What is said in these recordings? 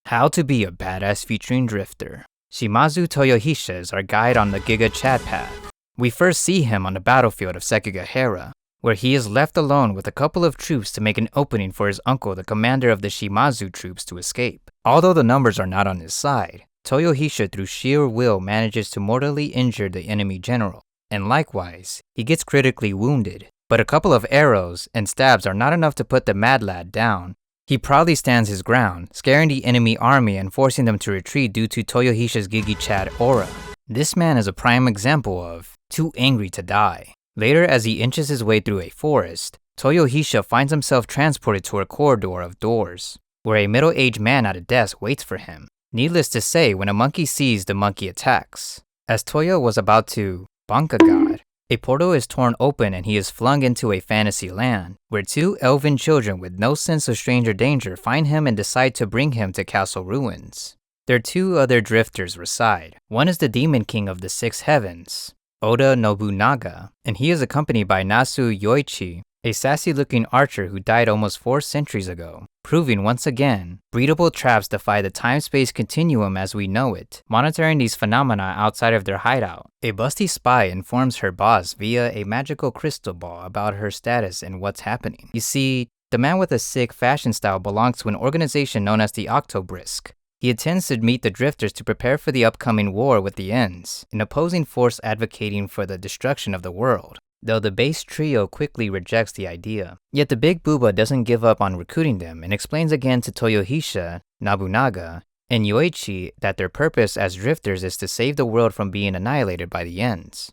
How to be a badass featuring Drifter. Shimazu Toyohisa is our guide on the Giga Chad path. We first see him on the battlefield of Sekigahara, where he is left alone with a couple of troops to make an opening for his uncle, the commander of the Shimazu troops, to escape. Although the numbers are not on his side, Toyohisa through sheer will manages to mortally injure the enemy general, and likewise, he gets critically wounded. But a couple of arrows and stabs are not enough to put the mad lad down. He proudly stands his ground, scaring the enemy army and forcing them to retreat due to Toyohisa's Giga Chad aura. This man is a prime example of too angry to die. Later, as he inches his way through a forest, Toyohisa finds himself transported to a corridor of doors, where a middle-aged man at a desk waits for him. Needless to say, when a monkey sees, the monkey attacks. As Toyo was about to bonk a god, a portal is torn open and he is flung into a fantasy land, where two elven children with no sense of stranger danger find him and decide to bring him to castle ruins. Their two other drifters reside. One is the demon king of the six heavens, Oda Nobunaga, and he is accompanied by Nasu Yoichi, a sassy-looking archer who died almost 4 centuries ago, proving once again, breedable traps defy the time-space continuum as we know it, monitoring these phenomena outside of their hideout. A busty spy informs her boss via a magical crystal ball about her status and what's happening. You see, the man with a sick fashion style belongs to an organization known as the Octobrisk. He intends to meet the drifters to prepare for the upcoming war with the Ends, an opposing force advocating for the destruction of the world, though the base trio quickly rejects the idea. Yet the big booba doesn't give up on recruiting them and explains again to Toyohisa, Nobunaga, and Yoichi that their purpose as drifters is to save the world from being annihilated by the Ends.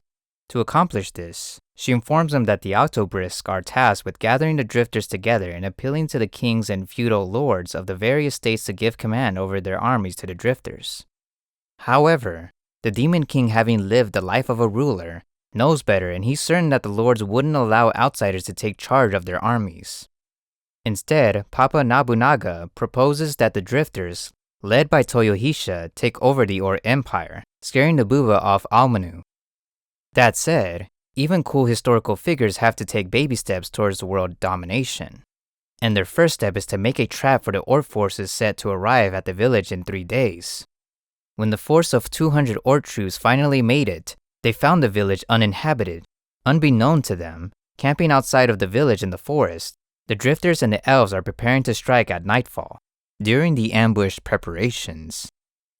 To accomplish this, she informs them that the Octobrisk are tasked with gathering the drifters together and appealing to the kings and feudal lords of the various states to give command over their armies to the drifters. However, the Demon King, having lived the life of a ruler, knows better, and he's certain that the lords wouldn't allow outsiders to take charge of their armies. Instead, Papa Nobunaga proposes that the drifters, led by Toyohisa, take over the Or Empire, scaring the Buba off Almanu. That said, even cool historical figures have to take baby steps towards world domination. And their first step is to make a trap for the Or forces set to arrive at the village in 3 days. When the force of 200 Or troops finally made it, they found the village uninhabited. Unbeknown to them, camping outside of the village in the forest, the drifters and the elves are preparing to strike at nightfall. During the ambush preparations,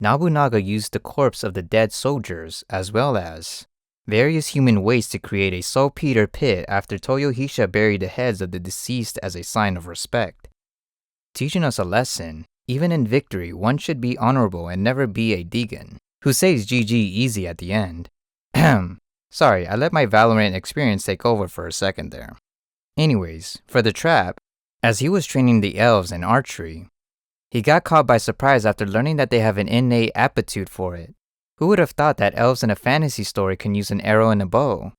Nobunaga used the corpse of the dead soldiers as well as various human waste to create a saltpeter pit after Toyohisa buried the heads of the deceased as a sign of respect. Teaching us a lesson, even in victory, one should be honorable and never be a Deegan, who says GG easy at the end. Sorry, I let my Valorant experience take over for a second there. Anyways, for the trap, as he was training the elves in archery, he got caught by surprise after learning that they have an innate aptitude for it. Who would have thought that elves in a fantasy story can use an arrow and a bow?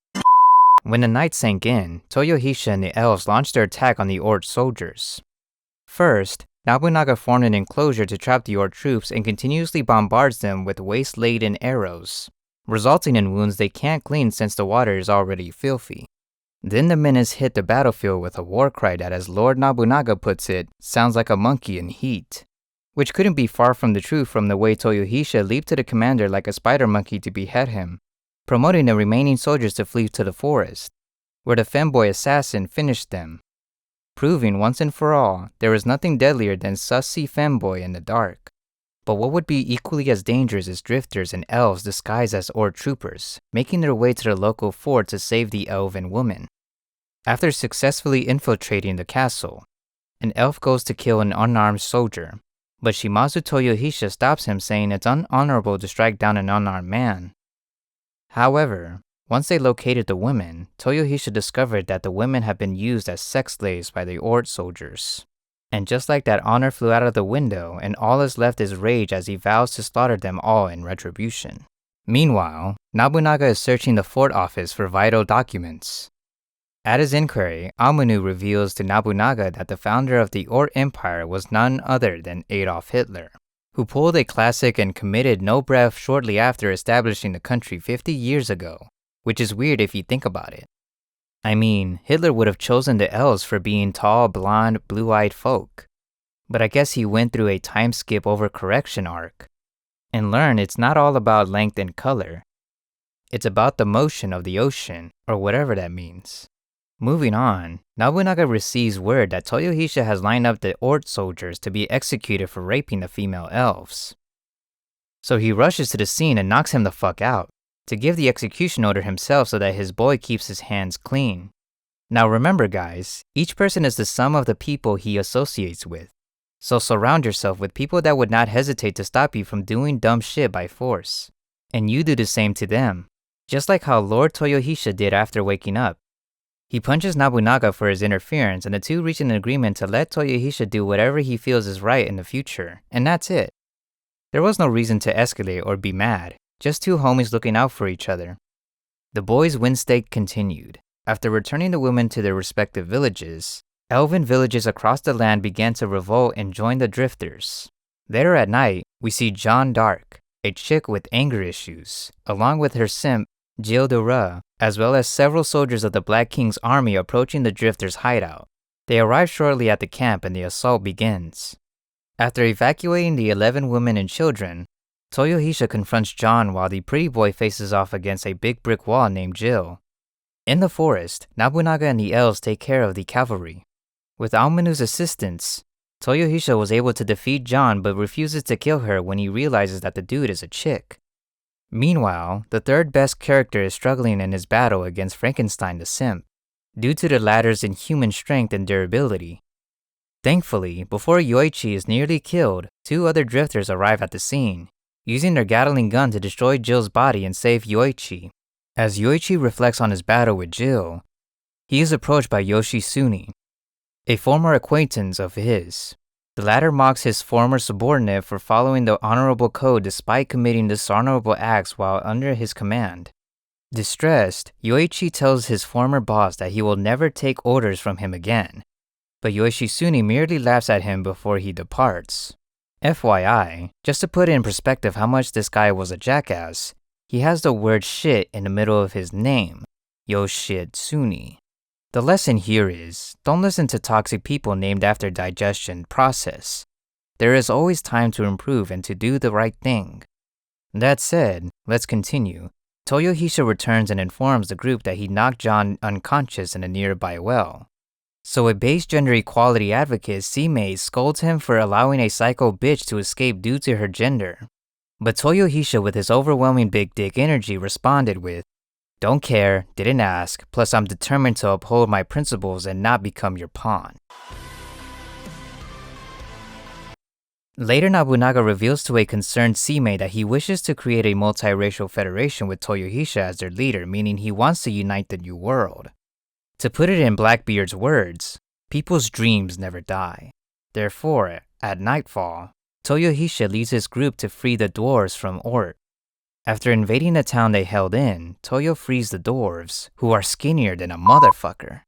When the night sank in, Toyohisa and the elves launched their attack on the Or soldiers. First, Nobunaga formed an enclosure to trap the Or troops and continuously bombards them with waste-laden arrows, resulting in wounds they can't clean since the water is already filthy. Then the menace hit the battlefield with a war cry that, as Lord Nobunaga puts it, sounds like a monkey in heat, which couldn't be far from the truth from the way Toyohisa leaped to the commander like a spider monkey to behead him, promoting the remaining soldiers to flee to the forest, where the femboy assassin finished them, proving once and for all there is nothing deadlier than sussy femboy in the dark. But what would be equally as dangerous is drifters and elves disguised as Or troopers, making their way to the local fort to save the elven woman. After successfully infiltrating the castle, an elf goes to kill an unarmed soldier, but Shimazu Toyohisa stops him, saying it's unhonorable to strike down an unarmed man. However, once they located the women, Toyohisa discovered that the women had been used as sex slaves by the Or soldiers. And just like that, honor flew out of the window, and all is left is rage as he vows to slaughter them all in retribution. Meanwhile, Nobunaga is searching the fort office for vital documents. At his inquiry, Amanu reveals to Nobunaga that the founder of the Or Empire was none other than Adolf Hitler, who pulled a classic and committed no breath shortly after establishing the country 50 years ago, which is weird if you think about it. I mean, Hitler would have chosen the elves for being tall, blonde, blue-eyed folk. But I guess he went through a time skip overcorrection arc and learned it's not all about length and color. It's about the motion of the ocean, or whatever that means. Moving on, Nobunaga receives word that Toyohisa has lined up the Ort soldiers to be executed for raping the female elves. So he rushes to the scene and knocks him the fuck out, to give the execution order himself so that his boy keeps his hands clean. Now remember guys, each person is the sum of the people he associates with. So surround yourself with people that would not hesitate to stop you from doing dumb shit by force. And you do the same to them, just like how Lord Toyohisa did after waking up. He punches Nobunaga for his interference and the two reach an agreement to let Toyohisa do whatever he feels is right in the future, and that's it. There was no reason to escalate or be mad, just two homies looking out for each other. The boys' wind-stake continued. After returning the women to their respective villages, elven villages across the land began to revolt and join the drifters. Later at night, we see Jeanne d'Arc, a chick with anger issues, along with her simp, Gilles de Reux, as well as several soldiers of the Black King's army approaching the drifters' hideout. They arrive shortly at the camp and the assault begins. After evacuating the 11 women and children, Toyohisa confronts John while the pretty boy faces off against a big brick wall named Jill. In the forest, Nobunaga and the elves take care of the cavalry. With Aomanu's assistance, Toyohisa was able to defeat John but refuses to kill her when he realizes that the dude is a chick. Meanwhile, the third best character is struggling in his battle against Frankenstein the simp, due to the latter's inhuman strength and durability. Thankfully, before Yoichi is nearly killed, two other drifters arrive at the scene, using their Gatling gun to destroy Jill's body and save Yoichi. As Yoichi reflects on his battle with Jill, he is approached by Yoshitsune, a former acquaintance of his. The latter mocks his former subordinate for following the honorable code despite committing dishonorable acts while under his command. Distressed, Yoichi tells his former boss that he will never take orders from him again, but Yoshitsune merely laughs at him before he departs. FYI, just to put in perspective how much this guy was a jackass, he has the word shit in the middle of his name, Yoshitsune. The lesson here is, don't listen to toxic people named after digestion process. There is always time to improve and to do the right thing. That said, let's continue. Toyohisa returns and informs the group that he knocked John unconscious in a nearby well. So a base gender equality advocate, C-Maid, scolds him for allowing a psycho bitch to escape due to her gender. But Toyohisa, with his overwhelming big dick energy, responded with, "Don't care, didn't ask, plus I'm determined to uphold my principles and not become your pawn." Later, Nobunaga reveals to a concerned C-Maid that he wishes to create a multiracial federation with Toyohisa as their leader, meaning he wants to unite the new world. To put it in Blackbeard's words, people's dreams never die. Therefore, at nightfall, Toyohisa leads his group to free the dwarves from Ort. After invading the town they held in, Toyo frees the dwarves, who are skinnier than a motherfucker.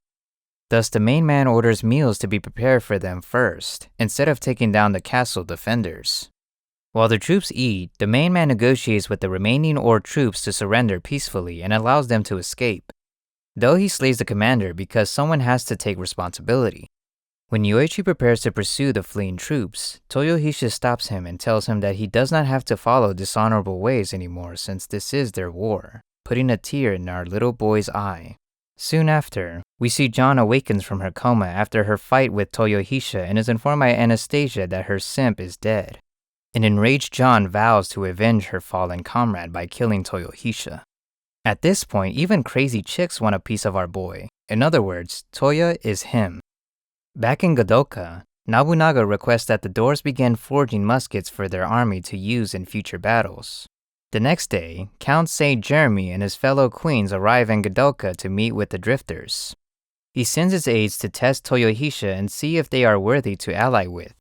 Thus, the main man orders meals to be prepared for them first, instead of taking down the castle defenders. While the troops eat, the main man negotiates with the remaining Ort troops to surrender peacefully and allows them to escape, though he slays the commander because someone has to take responsibility. When Yoichi prepares to pursue the fleeing troops, Toyohisa stops him and tells him that he does not have to follow dishonorable ways anymore since this is their war, putting a tear in our little boy's eye. Soon after, we see John awakens from her coma after her fight with Toyohisa and is informed by Anastasia that her simp is dead. An enraged John vows to avenge her fallen comrade by killing Toyohisa. At this point, even crazy chicks want a piece of our boy. In other words, Toya is him. Back in Godoka, Nobunaga requests that the dwarves begin forging muskets for their army to use in future battles. The next day, Count Saint Jeremy and his fellow queens arrive in Godoka to meet with the drifters. He sends his aides to test Toyohisa and see if they are worthy to ally with.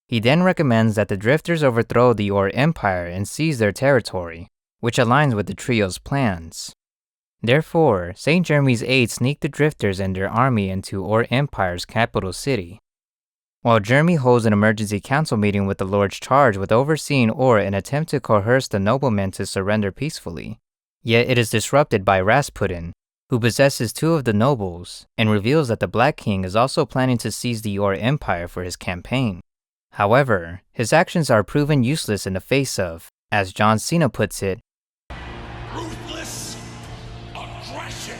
He then recommends that the drifters overthrow the Ort Empire and seize their territory, which aligns with the trio's plans. Therefore, St. Jeremy's aides sneak the drifters and their army into Ort Empire's capital city. While Jeremy holds an emergency council meeting with the lords charged with overseeing Ort and attempt to coerce the noblemen to surrender peacefully. Yet it is disrupted by Rasputin, who possesses two of the nobles, and reveals that the Black King is also planning to seize the Ort Empire for his campaign. However, his actions are proven useless in the face of, as John Cena puts it, ruthless aggression.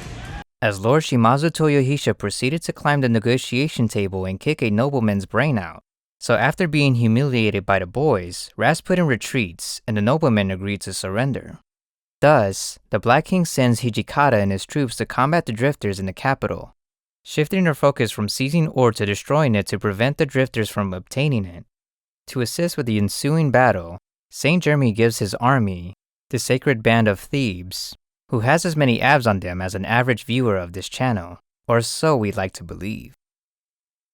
as Lord Shimazu Toyohisa proceeded to climb the negotiation table and kick a nobleman's brain out. So after being humiliated by the boys, Rasputin retreats and the noblemen agreed to surrender. Thus, the Black King sends Hijikata and his troops to combat the drifters in the capital, shifting their focus from seizing ore to destroying it to prevent the drifters from obtaining it. To assist with the ensuing battle, Saint Jeremy gives his army, the Sacred Band of Thebes, who has as many abs on them as an average viewer of this channel, or so we'd like to believe.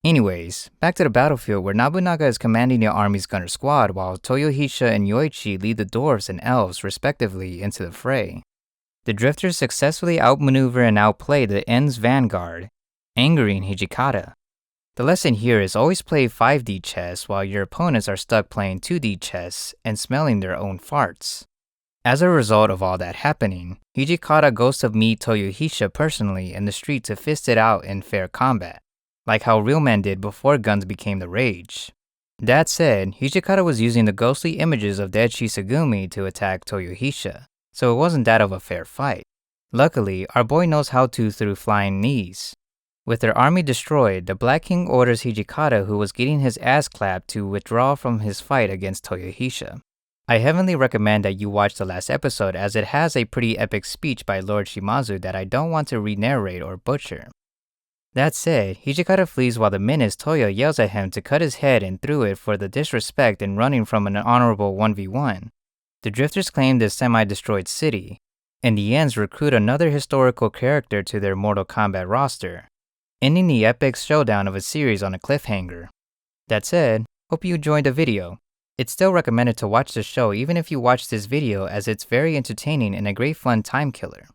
Anyways, back to the battlefield where Nobunaga is commanding the army's gunner squad while Toyohisa and Yoichi lead the dwarves and elves respectively into the fray. The drifters successfully outmaneuver and outplay the En's vanguard, angering Hijikata. The lesson here is always play 5D chess while your opponents are stuck playing 2D chess and smelling their own farts. As a result of all that happening, Hijikata goes to meet Toyohisa personally in the street to fist it out in fair combat, like how real men did before guns became the rage. That said, Hijikata was using the ghostly images of dead Shisagumi to attack Toyohisa, so it wasn't that of a fair fight. Luckily, our boy knows how to through flying knees. With their army destroyed, the Black King orders Hijikata, who was getting his ass clapped, to withdraw from his fight against Toyohisa. I heavily recommend that you watch the last episode as it has a pretty epic speech by Lord Shimazu that I don't want to re-narrate or butcher. That said, Hijikata flees while the menace Toyo yells at him to cut his head and threw it for the disrespect in running from an honorable 1v1. The drifters claim this semi-destroyed city, and the Ends recruit another historical character to their Mortal Kombat roster, ending the epic showdown of a series on a cliffhanger. That said, hope you enjoyed the video. It's still recommended to watch the show even if you watch this video as it's very entertaining and a great fun time killer.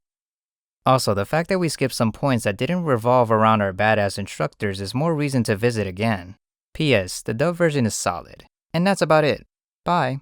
Also, the fact that we skipped some points that didn't revolve around our badass instructors is more reason to visit again. P.S. The dub version is solid. And that's about it. Bye.